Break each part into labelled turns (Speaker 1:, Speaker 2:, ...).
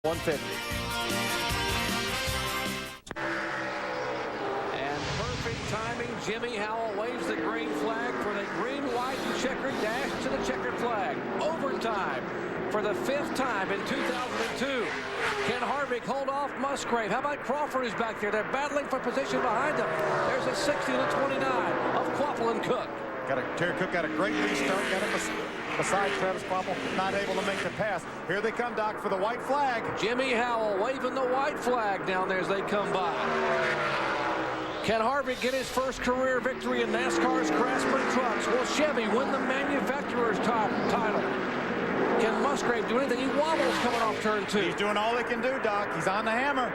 Speaker 1: 150.
Speaker 2: And perfect timing. Jimmy Howell waves the green flag for the green, white, and checkered dash to the checkered flag. Overtime for the 5th time in 2002. Can Harvick hold off Musgrave? How about Crawford is back there? They're battling for position behind them. There's a 60-29 of Quapple and Cook.
Speaker 1: Terry Cook got a great restart. Got him beside Travis Quapple, not able to make the pass. Here they come, Doc, for the white flag.
Speaker 2: Jimmy Howell waving the white flag down there as they come by. Can Harvick get his first career victory in NASCAR's Craftsman trucks? Will Chevy win the manufacturer's title? Can Musgrave do anything? He wobbles coming off turn 2.
Speaker 1: He's doing all he can do, Doc. He's on the hammer.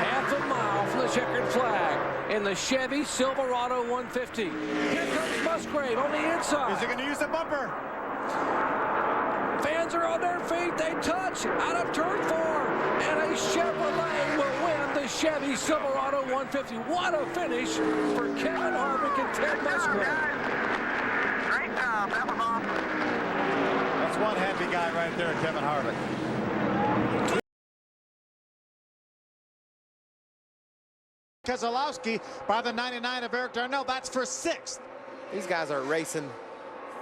Speaker 2: Half a mile from the checkered flag in the Chevy Silverado 150. Here comes Musgrave on the inside.
Speaker 1: Is he going to use the bumper?
Speaker 2: Fans are on their feet. They touch out of turn 4. And a Chevrolet will win the Chevy Silverado 150. What a finish for Kevin Harvick and Ted Musgrave.
Speaker 3: Great job. That was awesome.
Speaker 1: That's one happy guy right there, Kevin Harvick. Keselowski by the 99 of Eric Darnell. That's for 6th.
Speaker 4: These guys are racing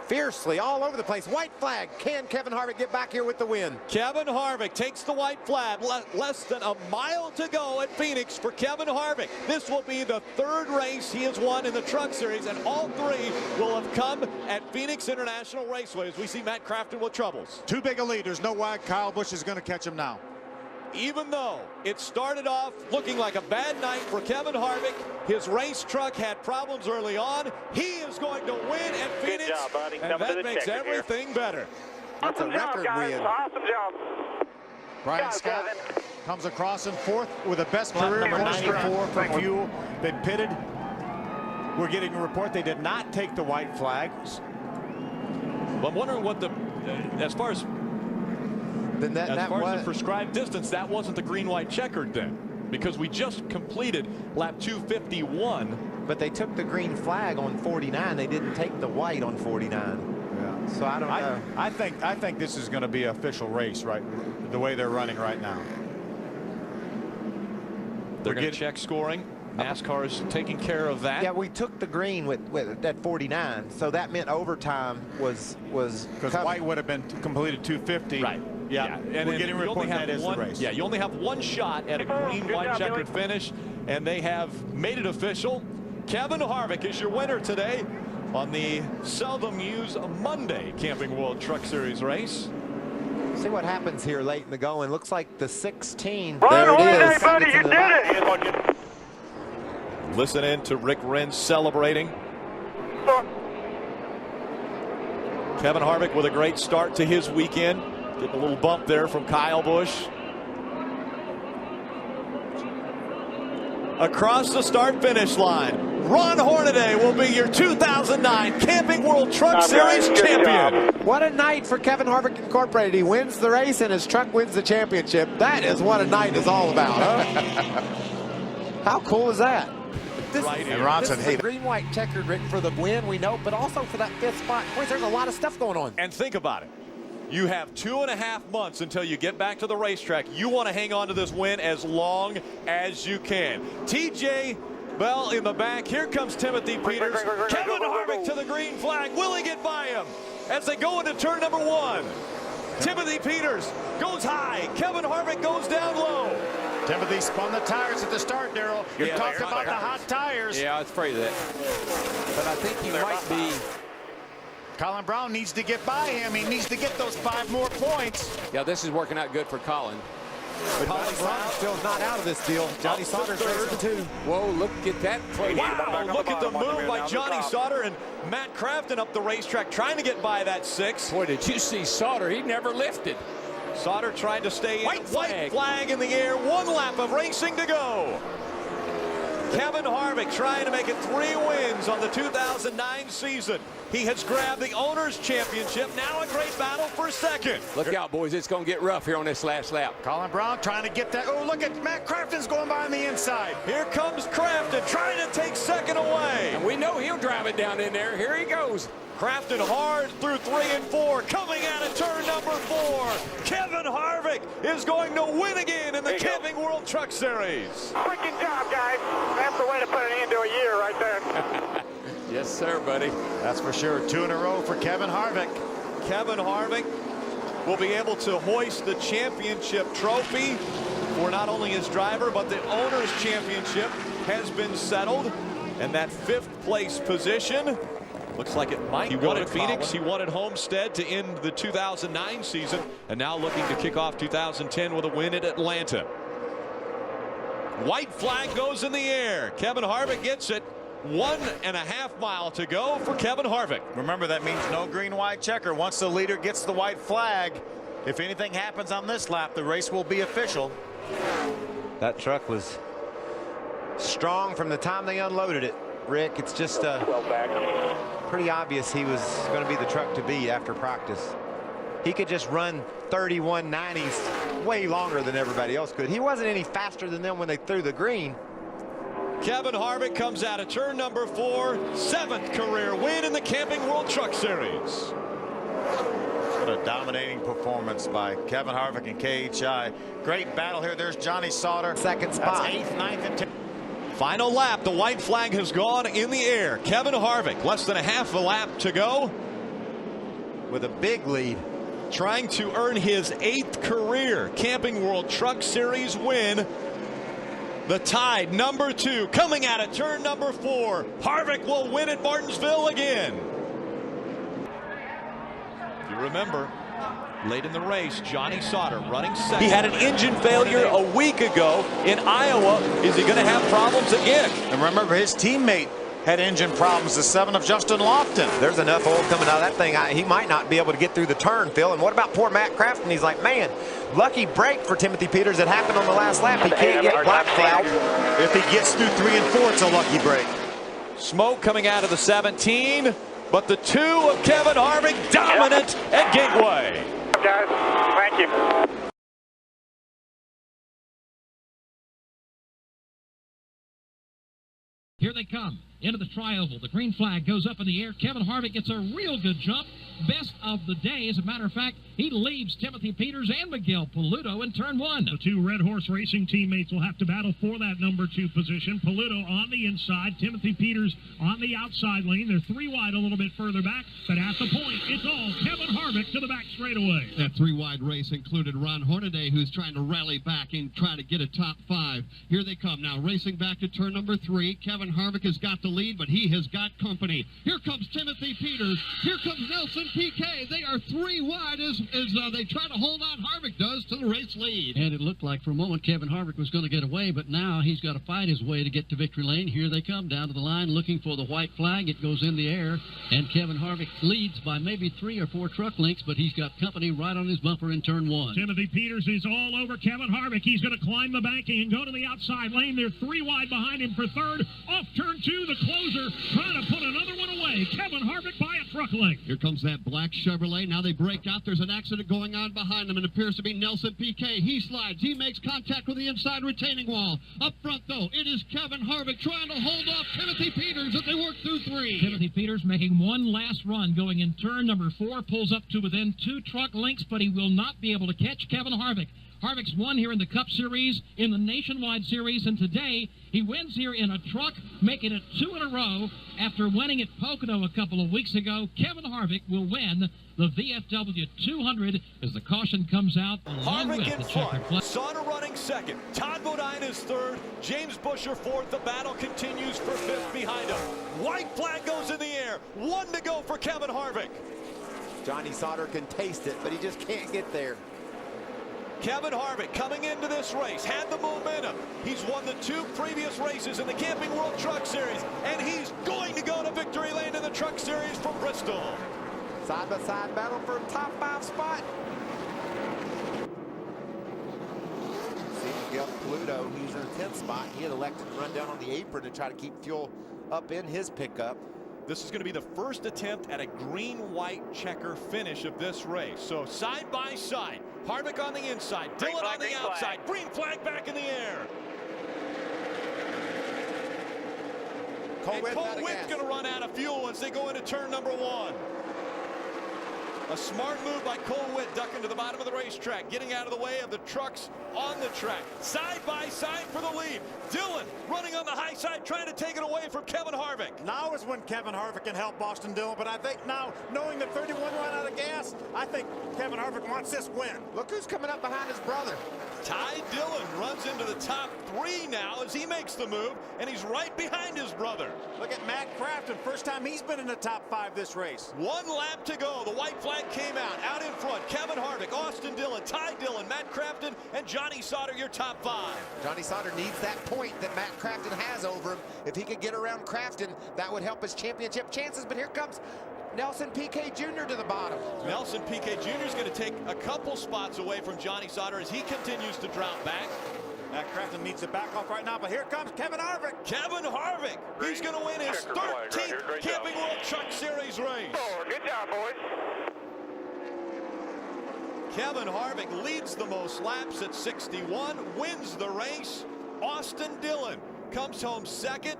Speaker 4: fiercely all over the place. White flag. Can Kevin Harvick get back here with the win?
Speaker 5: Kevin Harvick takes the white flag. Less than a mile to go at Phoenix for Kevin Harvick. This will be the 3rd race he has won in the Truck Series, and all 3 will have come at Phoenix International Raceway as we see Matt Crafton with troubles.
Speaker 1: Too big a lead. There's no way Kyle Busch is going to catch him now.
Speaker 5: Even though it started off looking like a bad night for Kevin Harvick, his race truck had problems early on. He is going to win at Phoenix,
Speaker 3: Good job, buddy.
Speaker 5: and that makes everything better.
Speaker 4: That's a
Speaker 3: Awesome job,
Speaker 4: record
Speaker 3: guys.
Speaker 4: win.
Speaker 3: Awesome job.
Speaker 1: Brian
Speaker 3: Good
Speaker 1: Scott
Speaker 3: job, Kevin.
Speaker 1: comes across in 4th with a best career
Speaker 4: number
Speaker 1: points
Speaker 4: 94
Speaker 1: for fuel. They pitted. We're getting a report they did not take the white flags.
Speaker 5: Well, I'm wondering what the, as far as
Speaker 4: Then that
Speaker 5: the
Speaker 4: was
Speaker 5: prescribed distance, that wasn't the green-white checkered then, because we just completed lap 251.
Speaker 4: but they took the green flag on 49. They didn't take the white on 49.
Speaker 1: Yeah.
Speaker 4: So I don't know.
Speaker 1: I think this is going to be an official race, right? The way they're running right now.
Speaker 5: They're going to check scoring. NASCAR is taking care of that.
Speaker 4: Yeah, we took the green with at 49, so that meant overtime was
Speaker 1: Because white would have been completed 250.
Speaker 5: Right.
Speaker 1: Yeah.
Speaker 5: And
Speaker 1: We're getting a report that is the race.
Speaker 5: Yeah, you only have one shot at a green,
Speaker 3: Good
Speaker 5: white,
Speaker 3: job,
Speaker 5: checkered
Speaker 3: Billy.
Speaker 5: finish, and they have made it official. Kevin Harvick is your winner today on the seldom used Monday Camping World Truck Series race.
Speaker 4: See what happens here late in the going. Looks like the 16.
Speaker 3: Run
Speaker 4: there
Speaker 3: away,
Speaker 4: it is.
Speaker 3: buddy.
Speaker 4: Gets
Speaker 3: You
Speaker 4: in the
Speaker 3: did
Speaker 4: back.
Speaker 3: it.
Speaker 5: Listen in to Rick Wren celebrating. Kevin Harvick with a great start to his weekend. Getting a little bump there from Kyle Busch. Across the start-finish line, Ron Hornaday will be your 2009 Camping World Truck Series champion.
Speaker 4: What a night for Kevin Harvick Incorporated. He wins the race and his truck wins the championship. That is what a night is all about, huh? How cool is that? This,
Speaker 5: Right here.
Speaker 1: And Ronson,
Speaker 4: this is
Speaker 1: hey,
Speaker 4: a green, white, checkered, Rick, for the win, we know, but also for that 5th spot. Boys, there's a lot of stuff going on.
Speaker 5: And think about it. You have 2.5 months until you get back to the racetrack. You want to hang on to this win as long as you can. TJ Bell in the back. Here comes Timothy Peters. Kevin Harvick to the green flag. Will he get by him as they go into turn number 1? Timothy Peters goes high. Kevin Harvick goes down low.
Speaker 1: Timothy spun the tires at the start, Darrell. You're
Speaker 2: Yeah,
Speaker 1: talking about the hot tires.
Speaker 2: Yeah, I was afraid of that. But I think he might be.
Speaker 1: Colin Brown needs to get by him. He needs to get those 5 more points.
Speaker 2: Yeah, this is working out good for Colin.
Speaker 4: But Johnny Sauter still not out of this deal. Johnny Sauter's racing too.
Speaker 2: Whoa, look at that play.
Speaker 5: Wow, look at the move by Johnny Sauter and Matt Crafton up the racetrack trying to get by that 6.
Speaker 2: Boy, did you see Sauter? He never lifted.
Speaker 5: Sauter trying to stay in.
Speaker 2: White flag
Speaker 5: in the air. 1 lap of racing to go. Kevin Harvick trying to make it 3 wins on the 2009 season. He has grabbed the Owners' Championship. Now a great battle for 2nd.
Speaker 2: Look out, boys. It's going to get rough here on this last lap.
Speaker 1: Colin Brown trying to get that. Oh, look at Matt Crafton's going by on the inside.
Speaker 5: Here comes Crafton trying to take 2nd away.
Speaker 2: And we know he'll drive it down in there. Here he goes.
Speaker 5: Crafting hard through 3 and 4. Coming out of turn number 4. Kevin Harvick is going to win again in the Camping World Truck Series.
Speaker 3: Freaking job, guys. That's the way to put it into a year right there.
Speaker 4: Yes, sir, buddy.
Speaker 1: That's for sure. 2 in a row for Kevin Harvick.
Speaker 5: Kevin Harvick will be able to hoist the championship trophy for not only his driver, but the owner's championship has been settled. And that 5th place position looks like it might go to Phoenix. He wanted Phoenix. He wanted Homestead to end the 2009 season, and now looking to kick off 2010 with a win at Atlanta. White flag goes in the air. Kevin Harvick gets it. 1.5 miles to go for Kevin Harvick.
Speaker 1: Remember, that means no green-white checker. Once the leader gets the white flag, if anything happens on this lap, the race will be official.
Speaker 4: That truck was strong from the time they unloaded it, Rick. It's just pretty obvious he was going to be the truck to beat after practice. He could just run 31.90s way longer than everybody else could. He wasn't any faster than them when they threw the green.
Speaker 5: Kevin Harvick comes out of turn number 4, 7th career win in the Camping World Truck Series.
Speaker 1: What a dominating performance by Kevin Harvick and KHI. Great battle here. There's Johnny Sauter.
Speaker 4: Second spot.
Speaker 1: That's 8th, 9th, and 10th.
Speaker 5: Final lap. The white flag has gone in the air. Kevin Harvick, less than a half a lap to go,
Speaker 4: With a big lead.
Speaker 5: Trying to earn his 8th career Camping World Truck Series win. The Tide, number 2, coming out of turn number 4. Harvick will win at Martinsville again. If you remember, late in the race, Johnny Sauter running second. He had an engine failure a week ago in Iowa. Is he going to have problems again?
Speaker 1: And remember, his teammate had engine problems, the 7 of Justin Lofton.
Speaker 4: There's enough oil coming out of that thing. He might not be able to get through the turn, Phil. And what about poor Matt Crafton? He's like, man, lucky break for Timothy Peters that happened on the last lap. He can't get black flag.
Speaker 1: If he gets through 3 and 4, it's a lucky break.
Speaker 5: Smoke coming out of the 17, but the 2 of Kevin Harvick dominant at Gateway.
Speaker 3: Guys, thank you.
Speaker 6: Here they come into the tri-oval. The green flag goes up in the air. Kevin Harvick gets a real good jump. Best of the day. As a matter of fact, he leaves Timothy Peters and Miguel Paludo in turn 1.
Speaker 7: The 2 Red Horse Racing teammates will have to battle for that number 2 position. Paludo on the inside, Timothy Peters on the outside lane. They're 3 wide a little bit further back, but at the point, it's all Kevin Harvick to the back straightaway.
Speaker 8: That 3-wide race included Ron Hornaday, who's trying to rally back and try to get a top 5. Here they come now, racing back to turn number 3. Kevin Harvick has got the lead, but he has got company. Here comes Timothy Peters. Here comes Nelson PK. They are 3 wide as they try to hold on. Harvick does to the race lead.
Speaker 6: And it looked like for a moment Kevin Harvick was going to get away, but now he's got to fight his way to get to victory lane. Here they come down to the line looking for the white flag. It goes in the air, and Kevin Harvick leads by maybe 3 or 4 truck lengths, but he's got company right on his bumper in turn 1.
Speaker 7: Timothy Peters is all over Kevin Harvick. He's going to climb the banking and go to the outside lane. They're 3 wide behind him for 3rd. Off turn 2, the closer trying to put another one away. Kevin Harvick by a truck length.
Speaker 8: Here comes that black Chevrolet. Now they break out. There's an accident going on behind them. It appears to be Nelson PK. He slides. He makes contact with the inside retaining wall. Up front, though, it is Kevin Harvick trying to hold off Timothy Peters as they work through 3.
Speaker 6: Timothy Peters making one last run, going in turn number 4, pulls up to within 2 truck lengths, but he will not be able to catch Kevin Harvick. Harvick's won here in the Cup Series, in the Nationwide Series, and today he wins here in a truck, making it 2 in a row after winning at Pocono a couple of weeks ago. Kevin Harvick will win the VFW 200 as the caution comes out.
Speaker 5: Harvick in front, Sauter running second, Todd Bodine is third, James Busher fourth. The battle continues for 5th behind him. White flag goes in the air, 1 to go for Kevin Harvick.
Speaker 4: Johnny Sauter can taste it, but he just can't get there.
Speaker 5: Kevin Harvick coming into this race had the momentum. He's won the 2 previous races in the Camping World Truck Series, and he's going to go to victory lane in the Truck Series from Bristol.
Speaker 4: Side-by-side battle for a top 5 spot. See Miguel Paludo, he's in the 10th spot. He had elected to run down on the apron to try to keep fuel up in his pickup.
Speaker 5: This is going to be the first attempt at a green-white checker finish of this race. So side by side, Harvick on the inside, Dillon on the outside, green flag back in the air. And Cole Witt's going to run out of fuel as they go into turn number 1. A smart move by Cole Witt, ducking to the bottom of the racetrack, getting out of the way of the trucks on the track. Side by side for the lead. Dillon running on the high side, trying to take it away from Kevin Harvick.
Speaker 1: Now is when Kevin Harvick can help Austin Dillon, but I think now, knowing that 31 run out of gas, I think Kevin Harvick wants this win.
Speaker 4: Look who's coming up behind his brother.
Speaker 5: Ty Dillon runs into the top 3 now as he makes the move, and he's right behind his brother.
Speaker 1: Look at Matt Crafton, first time he's been in the top 5 this race.
Speaker 5: 1 lap to go. The white flag came out in front. Kevin Harvick, Austin Dillon, Ty Dillon, Matt Crafton, and Johnny Sauter, your top 5.
Speaker 4: Johnny Sauter needs that point that Matt Crafton has over him. If he could get around Crafton, that would help his championship chances. But here comes Nelson Piquet Jr. to the bottom.
Speaker 5: Nelson Piquet Jr. is going to take a couple spots away from Johnny Sauter as he continues to drop back.
Speaker 1: Matt Crafton needs to back off right now, but here comes Kevin Harvick.
Speaker 5: Kevin Harvick. He's going to win his 13th Camping World Truck Series race.
Speaker 3: Good job, boys.
Speaker 5: Kevin Harvick leads the most laps at 61, wins the race. Austin Dillon comes home second.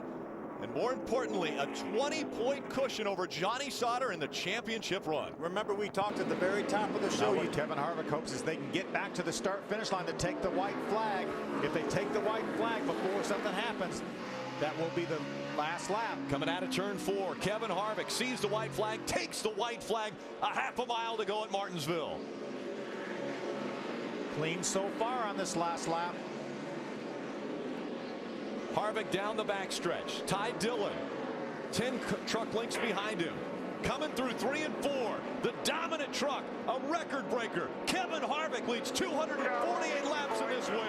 Speaker 5: And more importantly, a 20-point cushion over Johnny Sauter in the championship run.
Speaker 1: Remember, we talked at the very top of the show. What Kevin Harvick hopes is they can get back to the start-finish line to take the white flag. If they take the white flag before something happens, that will be the last lap.
Speaker 5: Coming out of turn 4, Kevin Harvick sees the white flag, takes the white flag, a half a mile to go at Martinsville.
Speaker 1: Clean so far on this last lap.
Speaker 5: Harvick down the backstretch. Ty Dillon, 10 truck lengths behind him. Coming through 3 and 4. The dominant truck, a record breaker. Kevin Harvick leads 248 laps in this win.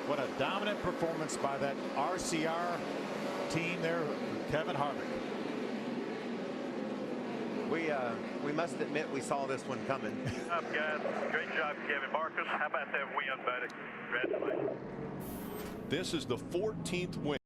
Speaker 1: What a dominant performance by that RCR team there, Kevin Harvick.
Speaker 4: We must admit we saw this one coming.
Speaker 3: Good job, guys. Great job, Kevin. Marcus, how about that win, buddy? Congratulations.
Speaker 5: This is the 14th win.